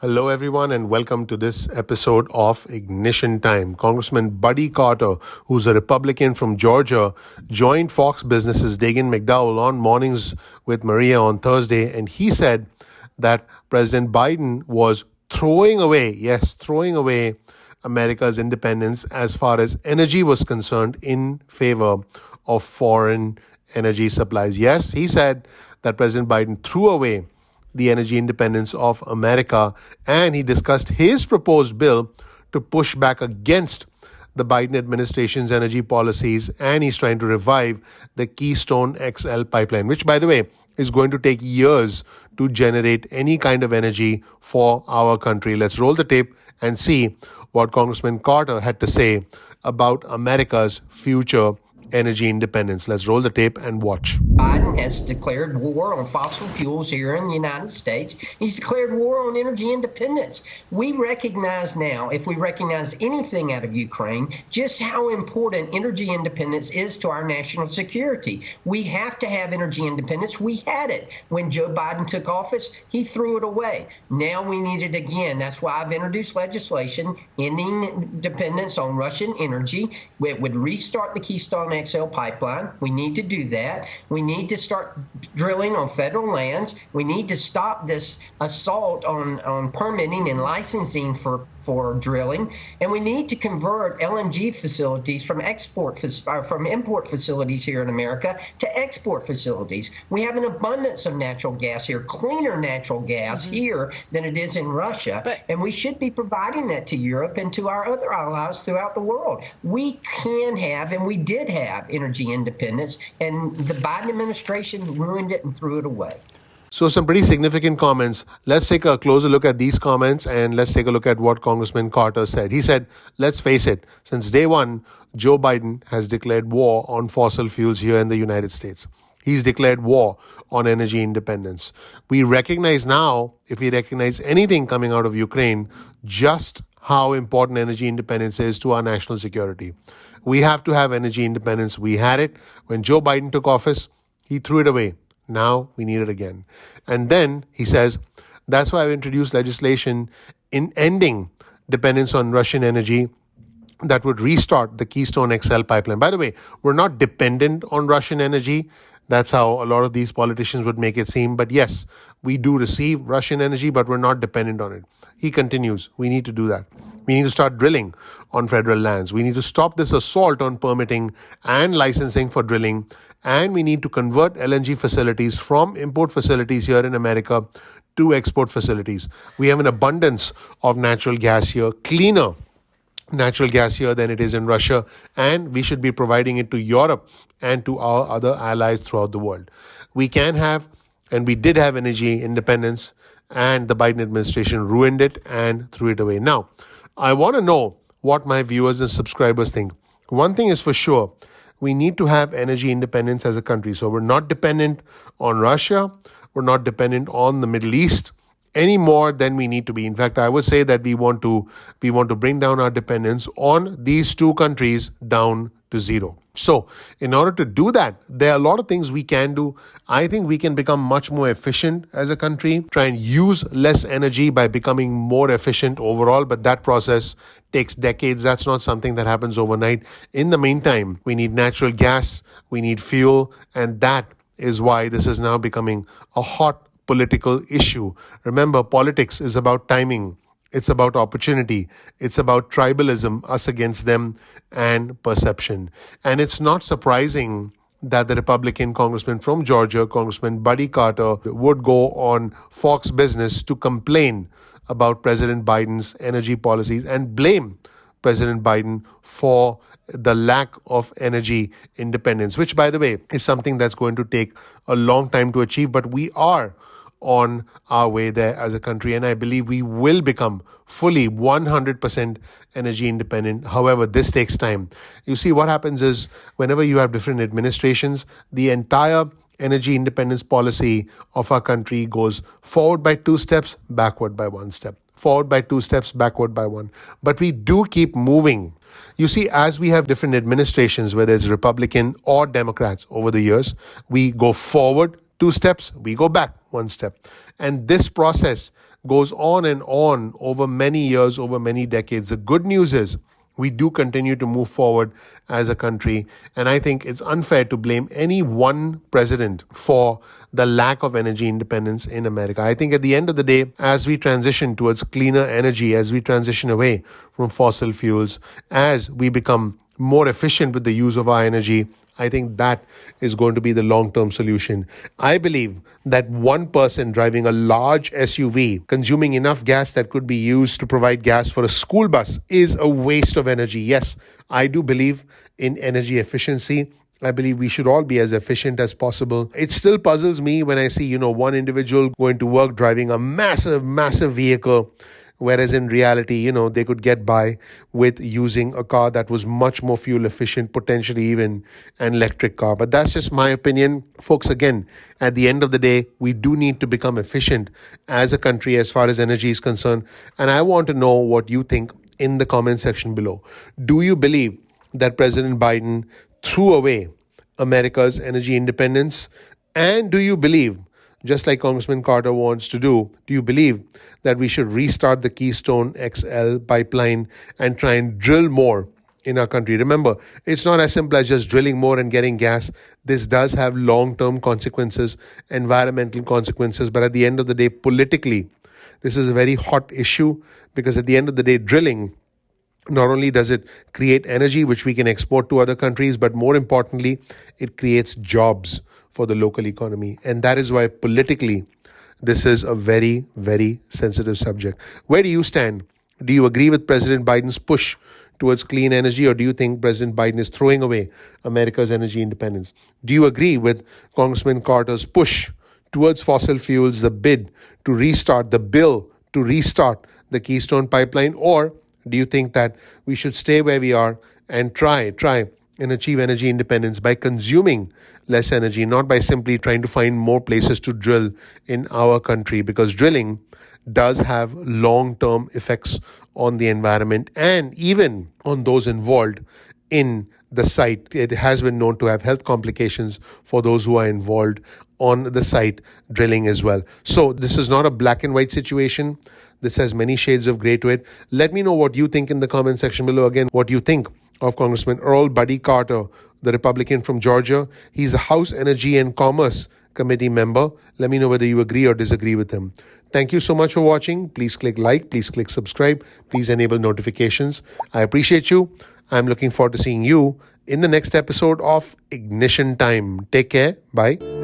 Hello, everyone, and welcome to this episode of Ignition Time. Congressman Buddy Carter, who's a Republican from Georgia, joined Fox Business's Dagan McDowell on Mornings with Maria on Thursday, and he said that President Biden was throwing away America's independence as far as energy was concerned in favor of foreign energy supplies. Yes, he said that President Biden threw away the energy independence of America, and he discussed his proposed bill to push back against the Biden administration's energy policies, and he's trying to revive the Keystone XL pipeline, which, by the way, is going to take years to generate any kind of energy for our country. Let's roll the tape and see what Congressman Carter had to say about America's future energy independence. Let's roll the tape and watch. Biden has declared war on fossil fuels here in the United States. He's declared war on energy independence. We recognize now, if we recognize anything out of Ukraine, just how important energy independence is to our national security. We have to have energy independence. We had it. When Joe Biden took office, he threw it away. Now we need it again. That's why I've introduced legislation ending dependence on Russian energy. It would restart the Keystone XL pipeline. We need to do that. We need to start drilling on federal lands. We need to stop this assault on permitting and licensing for drilling, and we need to convert LNG facilities from import facilities here in America to export facilities. We have an abundance of natural gas here, cleaner natural gas here than it is in Russia, and we should be providing that to Europe and to our other allies throughout the world. We can have, and we did have, energy independence, and the Biden administration ruined it and threw it away. So some pretty significant comments. Let's take a closer look at these comments and let's take a look at what Congressman Carter said. He said, let's face it, since day one, Joe Biden has declared war on fossil fuels here in the United States. He's declared war on energy independence. We recognize now, if we recognize anything coming out of Ukraine, just how important energy independence is to our national security. We have to have energy independence. We had it when Joe Biden took office. He threw it away. Now we need it again. And then he says, that's why I've introduced legislation in ending dependence on Russian energy that would restart the Keystone XL pipeline. By the way, we're not dependent on Russian energy. That's how a lot of these politicians would make it seem. But yes, we do receive Russian energy, but we're not dependent on it. He continues, we need to do that. We need to start drilling on federal lands. We need to stop this assault on permitting and licensing for drilling. And we need to convert LNG facilities from import facilities here in America to export facilities. We have an abundance of natural gas here, cleaner natural gas here than it is in Russia, and we should be providing it to Europe and to our other allies throughout the world. We can have, and we did have, energy independence, and the Biden administration ruined it and threw it away. Now, I want to know what my viewers and subscribers think. One thing is for sure, we need to have energy independence as a country. So we're not dependent on Russia. We're not dependent on the Middle East any more than we need to be. In fact, I would say that we want to bring down our dependence on these two countries down to zero. So in order to do that, there are a lot of things we can do. I think we can become much more efficient as a country, try and use less energy by becoming more efficient overall. But that process takes decades. That's not something that happens overnight. In the meantime, we need natural gas, we need fuel, and that is why this is now becoming a hot political issue. Remember, politics is about timing. It's about opportunity. It's about tribalism, us against them, and perception. And it's not surprising that the Republican congressman from Georgia, Congressman Buddy Carter, would go on Fox Business to complain about President Biden's energy policies and blame President Biden for the lack of energy independence, which, by the way, is something that's going to take a long time to achieve. But we are on our way there as a country, and I believe we will become fully 100% energy independent. However, this takes time. You see, what happens is whenever you have different administrations, the entire energy independence policy of our country goes forward by 2 steps, backward by 1 step. Forward by 2 steps, backward by 1. But we do keep moving. You see, as we have different administrations, whether it's Republican or Democrats over the years, we go forward 2 steps, we go back 1 step. And this process goes on and on over many years, over many decades. The good news is we do continue to move forward as a country. And I think it's unfair to blame any one president for the lack of energy independence in America. I think at the end of the day, as we transition towards cleaner energy, as we transition away from fossil fuels, as we become more efficient with the use of our energy, I think that is going to be the long-term solution. I believe that one person driving a large SUV, consuming enough gas that could be used to provide gas for a school bus, is a waste of energy. Yes, I do believe in energy efficiency. I believe we should all be as efficient as possible. It still puzzles me when I see, one individual going to work driving a massive, massive vehicle, whereas in reality, they could get by with using a car that was much more fuel efficient, potentially even an electric car. But that's just my opinion. Folks, again, at the end of the day, we do need to become efficient as a country as far as energy is concerned. And I want to know what you think in the comment section below. Do you believe that President Biden threw away America's energy independence? And do you believe, just like Congressman Carter wants to do you believe that we should restart the Keystone XL pipeline and try and drill more in our country? Remember, it's not as simple as just drilling more and getting gas. This does have long-term consequences, environmental consequences, but at the end of the day, politically, this is a very hot issue because at the end of the day, drilling, not only does it create energy which we can export to other countries, but more importantly, it creates jobs for the local economy. And that is why politically, this is a very, very sensitive subject. Where do you stand? Do you agree with President Biden's push towards clean energy, or do you think President Biden is throwing away America's energy independence? Do you agree with Congressman Carter's push towards fossil fuels, the bill to restart the Keystone pipeline? Or do you think that we should stay where we are and try and achieve energy independence by consuming less energy, not by simply trying to find more places to drill in our country? Because drilling does have long-term effects on the environment and even on those involved in the site. It has been known to have health complications for those who are involved on the site drilling as well. So this is not a black and white situation. This has many shades of gray to it. Let me know what you think in the comment section below. Again, what you think of Congressman Earl Buddy Carter, the Republican from Georgia. He's a House Energy and Commerce Committee member. Let me know whether you agree or disagree with him. Thank you so much for watching. Please click like, please click subscribe, please enable notifications. I appreciate you. I'm looking forward to seeing you in the next episode of Ignition Time. Take care. Bye.